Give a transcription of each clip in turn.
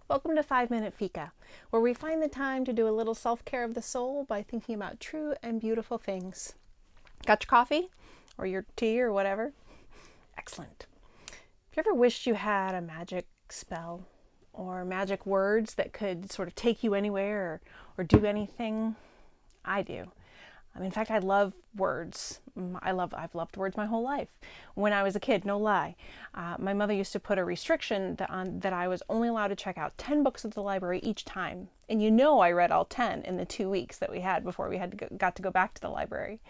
Welcome to 5-Minute Fika, where we find the time to do a little self-care of the soul by thinking about true and beautiful things. Got your coffee? Or your tea or whatever? Excellent. Have you ever wished you had a magic spell or magic words that could sort of take you anywhere or do anything? I do. In fact, I love words. I've loved words my whole life. When I was a kid, no lie, my mother used to put a restriction that I was only allowed to check out 10 books at the library each time. And I read all 10 in the 2 weeks that we had before we got to go back to the library.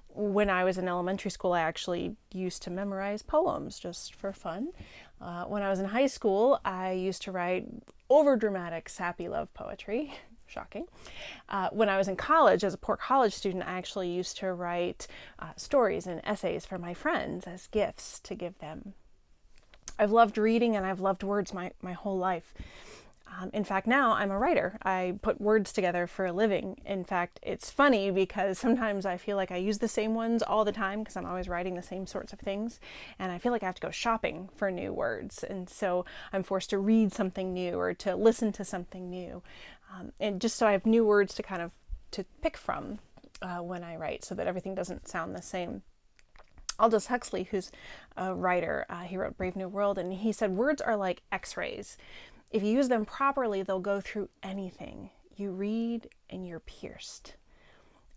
When I was in elementary school, I actually used to memorize poems just for fun. When I was in high school, I used to write overdramatic, sappy love poetry. Shocking. When I was in college, as a poor college student, I actually used to write stories and essays for my friends as gifts to give them. I've loved reading and I've loved words my whole life. In fact, now I'm a writer. I put words together for a living. In fact, it's funny because sometimes I feel like I use the same ones all the time because I'm always writing the same sorts of things. And I feel like I have to go shopping for new words. And so I'm forced to read something new or to listen to something new. And just so I have new words to pick from when I write so that everything doesn't sound the same. Aldous Huxley, who's a writer, he wrote Brave New World, and he said words are like x-rays. If you use them properly, they'll go through anything. You read and you're pierced.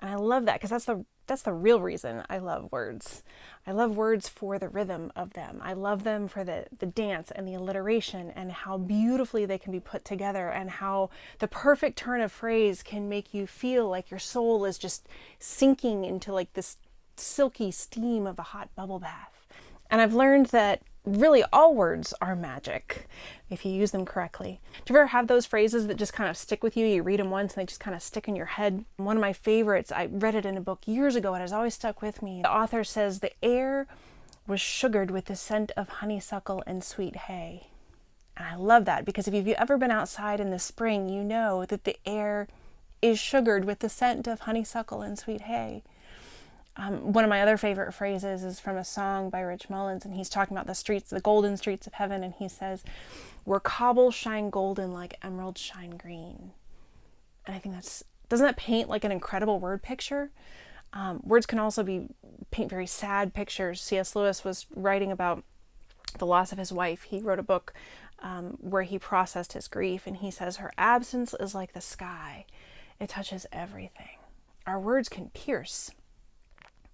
And I love that because that's the real reason I love words. I love words for the rhythm of them. I love them for the dance and the alliteration and how beautifully they can be put together and how the perfect turn of phrase can make you feel like your soul is just sinking into like this silky steam of a hot bubble bath. And I've learned that really all words are magic if you use them correctly. Do you ever have those phrases that just kind of stick with you? You read them once and they just kind of stick in your head. One of my favorites, I read it in a book years ago and it has always stuck with me. The author says the air was sugared with the scent of honeysuckle and sweet hay. And I love that because if you've ever been outside in the spring, you know that the air is sugared with the scent of honeysuckle and sweet hay. One of my other favorite phrases is from a song by Rich Mullins, and he's talking about the streets, the golden streets of heaven, and he says, where cobbles shine golden like emeralds shine green. And I think doesn't that paint like an incredible word picture? Words can also paint very sad pictures. C.S. Lewis was writing about the loss of his wife. He wrote a book where he processed his grief, and he says, her absence is like the sky. It touches everything. Our words can pierce.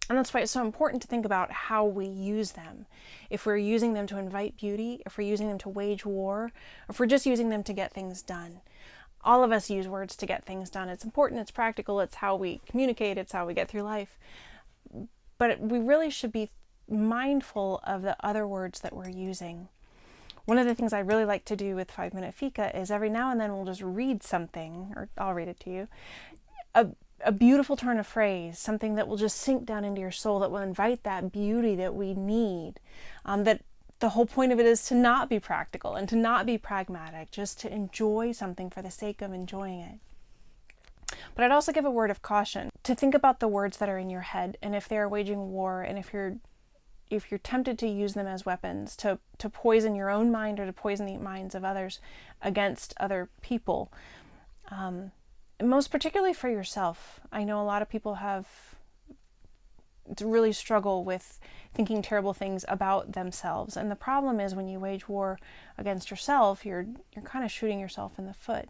And that's why it's so important to think about how we use them. If we're using them to invite beauty, if we're using them to wage war, or if we're just using them to get things done. All of us use words to get things done. It's important, it's practical, it's how we communicate, it's how we get through life. But we really should be mindful of the other words that we're using. One of the things I really like to do with 5-Minute Fika is every now and then we'll just read something, or I'll read it to you, a beautiful turn of phrase, something that will just sink down into your soul, that will invite that beauty that we need. That the whole point of it is to not be practical and to not be pragmatic, just to enjoy something for the sake of enjoying it. But I'd also give a word of caution to think about the words that are in your head, and if they are waging war, and if you're tempted to use them as weapons to poison your own mind or to poison the minds of others against other people. Most particularly for yourself. I know a lot of people really struggle with thinking terrible things about themselves. And the problem is when you wage war against yourself, you're kind of shooting yourself in the foot.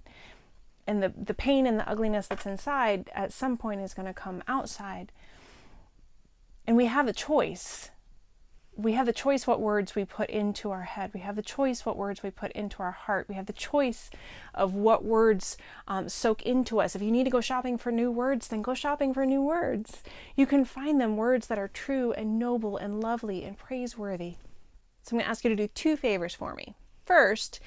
And the pain and the ugliness that's inside at some point is going to come outside. And we have a choice. We have the choice what words we put into our head. We have the choice what words we put into our heart. We have the choice of what words soak into us. If you need to go shopping for new words, then go shopping for new words. You can find them words that are true and noble and lovely and praiseworthy. So I'm going to ask you to do 2 favors for me. First,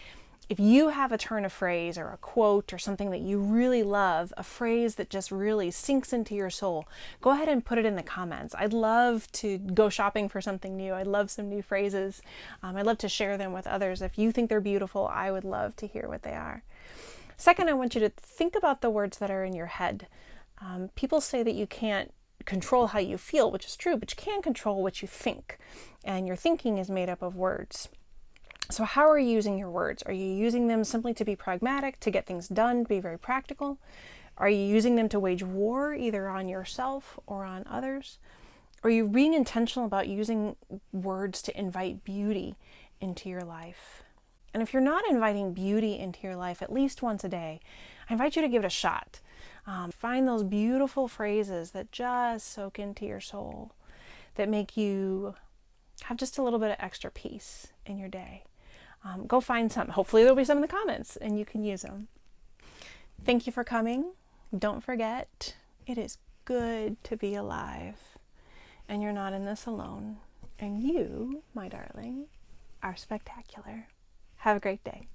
if you have a turn of phrase or a quote or something that you really love, a phrase that just really sinks into your soul, go ahead and put it in the comments. I'd love to go shopping for something new. I'd love some new phrases. I'd love to share them with others. If you think they're beautiful, I would love to hear what they are. Second, I want you to think about the words that are in your head. People say that you can't control how you feel, which is true, but you can control what you think. And your thinking is made up of words. So how are you using your words? Are you using them simply to be pragmatic, to get things done, to be very practical? Are you using them to wage war, either on yourself or on others? Are you being intentional about using words to invite beauty into your life? And if you're not inviting beauty into your life at least once a day, I invite you to give it a shot. Find those beautiful phrases that just soak into your soul, that make you have just a little bit of extra peace in your day. Go find some. Hopefully there'll be some in the comments and you can use them. Thank you for coming. Don't forget, it is good to be alive, and you're not in this alone. And you, my darling, are spectacular. Have a great day.